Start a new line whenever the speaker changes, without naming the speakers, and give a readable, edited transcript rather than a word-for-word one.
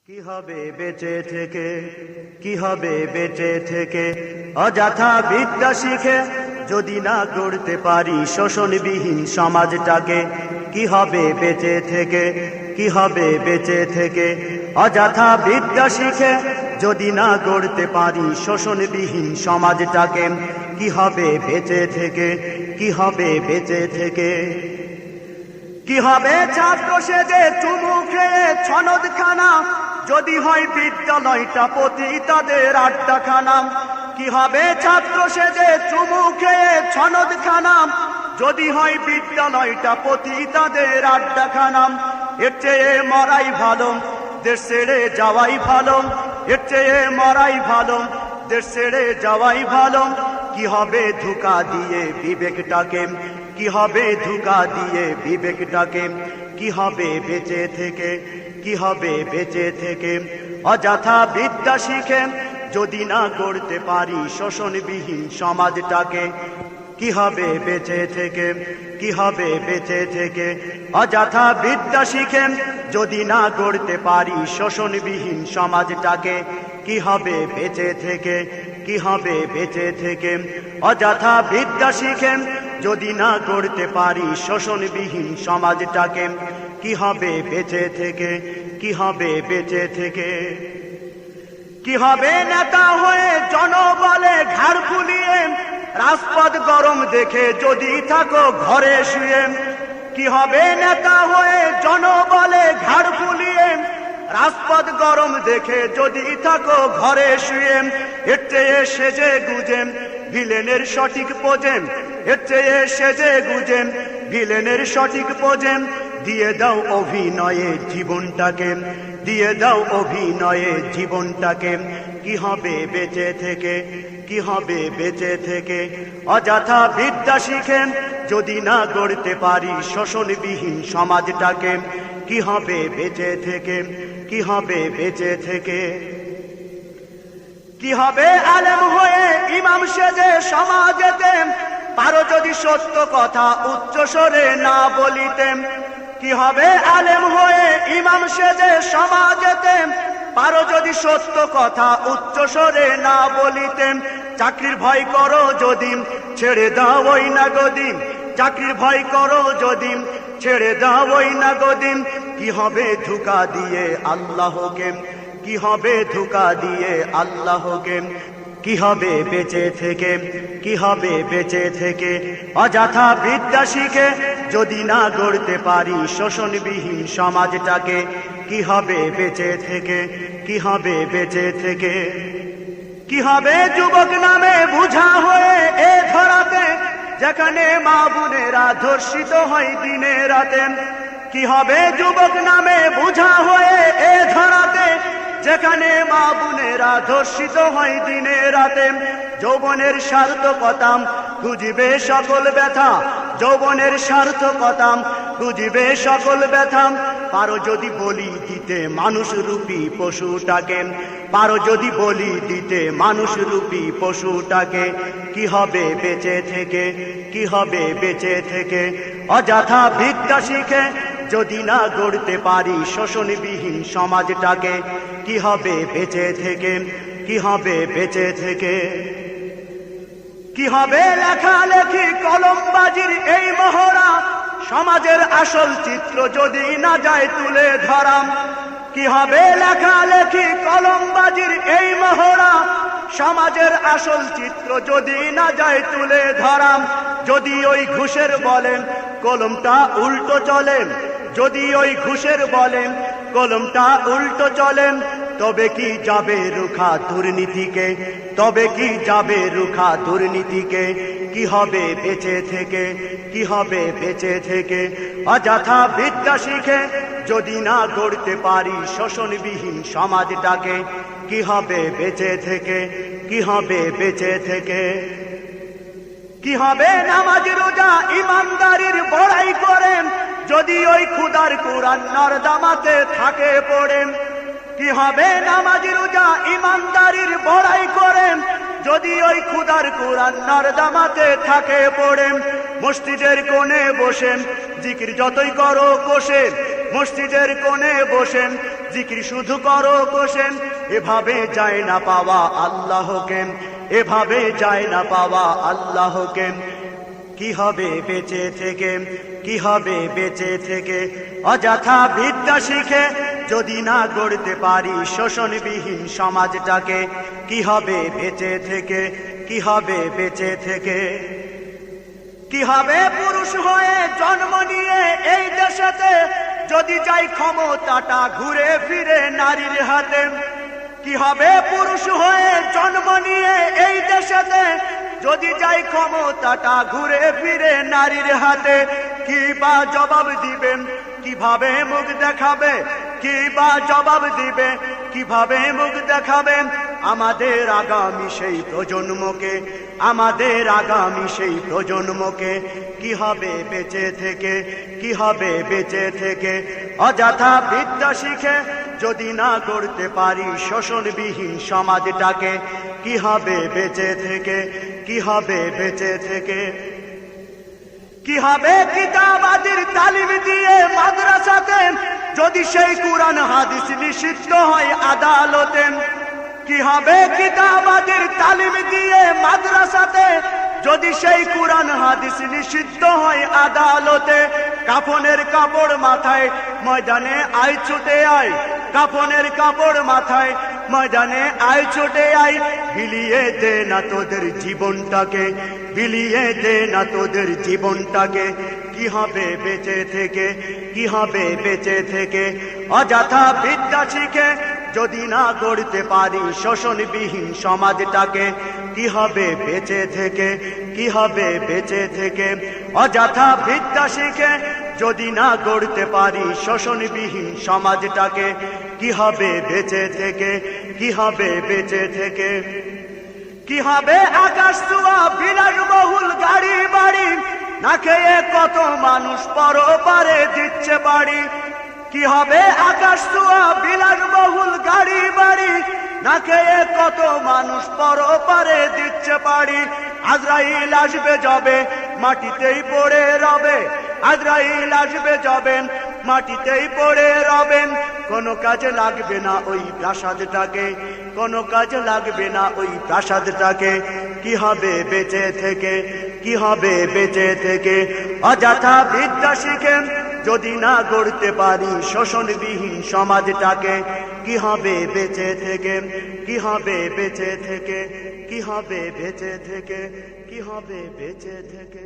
কি হবে বেঁচে থেকে, কি হবে বেঁচে থেকে, অযথা বিদ্যা শিখে যদি না গড়তে পারি শোষণবিহীন সমাজটাকে। কি হবে বেঁচে থেকে, কি হবে বেঁচে থেকে, অযথা বিদ্যা শিখে যদি না গড়তে পারি শোষণবিহীন সমাজটাকে। কি হবে বেঁচে থেকে, কি হবে বেঁচে থেকে। কি হবে ছাত্র সেজে চুমু খেয়ে ছনদখানা, যদি হয় বিদ্যালয়টা পতিতাদের আড্ডাখানা। কি হবে ছাত্র সেজে চুমু খেয়ে ছনদখানা, যদি হয় বিদ্যালয়টা পতিতাদের আড্ডাখানা। এর চেয়ে মরাই ভালো, দেশ ছেড়ে যাওয়াই ভালো। এর চেয়ে মরাই ভালো, দেশ ছেড়ে যাওয়াই ভালো। কি হবে ধোঁকা দিয়ে বিবেকটাকে, কি হবে ধোঁকা দিয়ে বিবেকটাকে। কি হবে বেঁচে থেকে, কি হবে বেঁচে থেকে, অযথা বিদ্যা শিখে যদি না গড়তে পারি শোষণবিহীন সমাজটাকে। কি হবে বেঁচে থেকে, কি হবে বেঁচে থেকে, অযথা বিদ্যা শিখে যদি না গড়তে পারি শোষণবিহীন সমাজটাকে। কি হবে বেঁচে থেকে, কি হবে বেঁচে থেকে, অযথা বিদ্যা শিখে যদি না গড়তে পারি শোষণবিহীন সমাজটাকে। কি হবে বেঁচে থেকে, কি হবে বেঁচে থেকে। কি হবে নেতা হয়ে জনবলে ঘাড় ফুলিয়ে, রাজপথ গরম দেখে যদি থাকো ঘরে শুয়ে। কি হবে নেতা হয়ে জনবলে ঘাড় ফুলিয়ে, রাজপথ গরম দেখে যদি থাকো ঘরে শুয়ে। এর চেয়ে সেজে গুজে ভিলেনের সঠিক পোজে, এর চেয়ে সেজে গুজে ভিলেনের সঠিক পোজে। দিয়ে দাও অভিনয়ে জীবনটাকে, দিয়ে দাও অভিনয়ে জীবনটাকে। কি হবে বেঁচে থেকে, কি হবে বেঁচে থেকে, অযথা বিদ্যা শিখে যদি না গড়তে পারি শোষণবিহীন সমাজটাকে। কি হবে বেঁচে থেকে, কি হবে বেঁচে থেকে। কি হবে আলেম হয়ে ইমাম সেজে সমাজেতে, পারো যদি সত্য কথা উচ্চ স্বরে না বলিতে। কি হবে আলেম হয়ে ইমাম সেজে সমাজেতে, পারো যদি সত্য কথা উচ্চ স্বরে না বলিতে। চাকরির ভয় করো যদি ছেড়ে দাও ওই না গদিন, চাকরির ভয় করো যদি ছেড়ে দাও ওই না গদিন। কি হবে ধোঁকা দিয়ে আল্লাহকে, কি হবে ধোঁকা দিয়ে আল্লাহকে। কি হবে বেঁচে থেকে, কি হবে বেঁচে থেকে, অযথা বিদ্যা শিখে যদি না গড়তে পারি শোষণবিহীন সমাজটাকে। কি হবে বেঁচে থেকে, কি হবে বেঁচে থেকে। কি হবে যুবক নামে বুঝা হয়ে এ ধরাতে, যেখানে মা বোনেরা ধর্ষিত হয় দিনে রাতে। কি হবে যুবক নামে বুঝা হয়ে এ ধরাতে, যেখানে মা বোনেরা ধর্ষিত হয় দিনে রাতে। যৌবনের সার্থকতা খুঁজবে সকল ব্যথা, যৌবনের সার্থকতা খুঁজবে সকল ব্যথা। পারো যদি বলি দিতে মানুষ রূপী পশুটাকে, পারো যদি বলি দিতে মানুষ রূপী পশুটাকে। কি হবে বেঁচে থেকে, কি হবে বেঁচে থেকে, অযথা বিদ্যা শিখে যদি না গড়তে পারি শোষণবিহীন সমাজটাকে। কি হবে বেঁচে থেকে, কি হবে বেঁচে থেকে। কি হবে লেখালেখি কলমবাজির এই মহড়া, সমাজের আসল চিত্র যদি না যায় তুলে ধরাম। কি হবে লেখালেখি কলমবাজির এই মহড়া, সমাজের আসল চিত্র যদি না যায় তুলে ধরাম। যদি ওই ঘুষের বলেন কলমটা উল্টো চলেন, যদি ওই ঘুষের বলেন কলমটা উল্টো চলেন, তবে কি যাবে রুখা দুর্নীতিকে, তবে কি যাবে রুখা দুর্নীতিকে। কি হবে বেঁচে থেকে, কি হবে বেঁচে থেকে, অযথা বিদ্যা শিখে যদি না গড়তে পারি শোষণবিহীন সমাজটাকে। কি হবে বেঁচে থেকে, কি হবে বেঁচে থেকে। কি হবে নামাজ রোজা ইমানদারির বড়াই করেন, যদি ওই খুদার কুরআন নর্দমাতে থাকে পড়েন। কি হবে নামাজ রোজা ইমানদারির বড়াই করেন, যদি ওই খুদার কুরআন নর্দমাতে থাকে পড়েন। মসজিদের কোণে বসেন জিকির যতই করো কোষে, মসজিদের কোণে বসেন জিকির শুধু করো বসেন, এভাবে যায় না পাওয়া আল্লাহকে, এভাবে যায় না পাওয়া আল্লাহকে। কি হবে বেঁচে থেকে, কি হবে বেঁচে থেকে, অযথা বিদ্যা শিখে যদি না গড়তে পারি শোষণবিহীন সমাজটাকে। কি হবে বেঁচে থেকে, কি হবে বেঁচে থেকে। কি হবে পুরুষ হয়ে জন্ম নিয়ে এই দেশেতে যদি যাই ক্ষমতাটা ঘুরে ফিরে নারীর হাতে। কি হবে পুরুষ হয়ে জন্ম নিয়ে এই দেশেতে যদি যাই ক্ষমতাটা ঘুরে ফিরে নারীর হাতে। কি বা জবাব দিবেন, কিভাবে মুখ দেখাবে, কি বা জবাব দিবে, কিভাবে মুখ দেখাবেন আমাদের আগামী সেই প্রজন্মকে, আমাদের আগামী সেই প্রজন্মকে। কি হবে বেঁচে থেকে, কি হবে বেঁচে থেকে, অযথা বিদ্যা শিখে যদি না গড়তে পারি শোষণবিহীন সমাজটাকে। কি হবে বেঁচে থেকে, কি হবে বেঁচে থেকে। কি হবে কিতাবাদির তালিম দিয়ে মাদ্রাসাতে যদি সেই কুরআন হাদিস নিষিদ্ধ হয় আদালতে। কি হবে কিতাবাদির তালিম দিয়ে মাদ্রাসাতে যদি সেই কুরআন হাদিস নিষিদ্ধ হয় আদালতে। কাফনের কাপড় মাথায় ময়দানে আয় ছুটে আয়, কাফনের কাপড় মাথায় ময়দানে আয় ছুটে আয়। বিলিয়ে দে না তোদের জীবনটাকে, বিলিয়ে দে না তোদের জীবনটাকে। কি হবে বেঁচে থেকে, কি হবে বেঁচে থেকে, অযথা বিদ্যা শিখে যদি না গড়তে পারি শোষণবিহীন সমাজটাকে। কি হবে বেঁচে থেকে, কি হবে বেঁচে থেকে, অযথা বিদ্যা শিখে যদি না গড়তে পারি শোষণবিহীন সমাজটাকে। কি হবে বেঁচে থেকে, কি হবে বেঁচে থেকে। কি হবে আকাশ ছোঁয়া বিলাসবহুল গাড়ি বাড়ি, না খেয়ে কত মানুষ পরপারে দিচ্ছে বাড়ি। কি হবে আকাশ ছোঁয়া বিলাসবহুল গাড়ি বাড়ি, না খেয়ে কত মানুষ পরপারে দিচ্ছে বাড়ি। আজরাইল আসবে যাবে মাটিতেই পড়ে রবে, আজরাইল আসবে যাবেন মাটিতেই পড়ে রবেন। কোনো কাজে লাগবে না ওই প্রাসাদটাকে, কোনো কাজে লাগবে না ওই প্রাসাদটাকে। কি হবে বেঁচে থেকে, কি হবে বেঁচে থেকে, অযথা বিদ্যা শিখে যদি না গড়তে পারি শোষণবিহীন সমাজটাকে। কি হবে বেঁচে থেকে, কি হবে বেঁচে থেকে, কি হবে বেঁচে থেকে, কি হবে বেঁচে থেকে।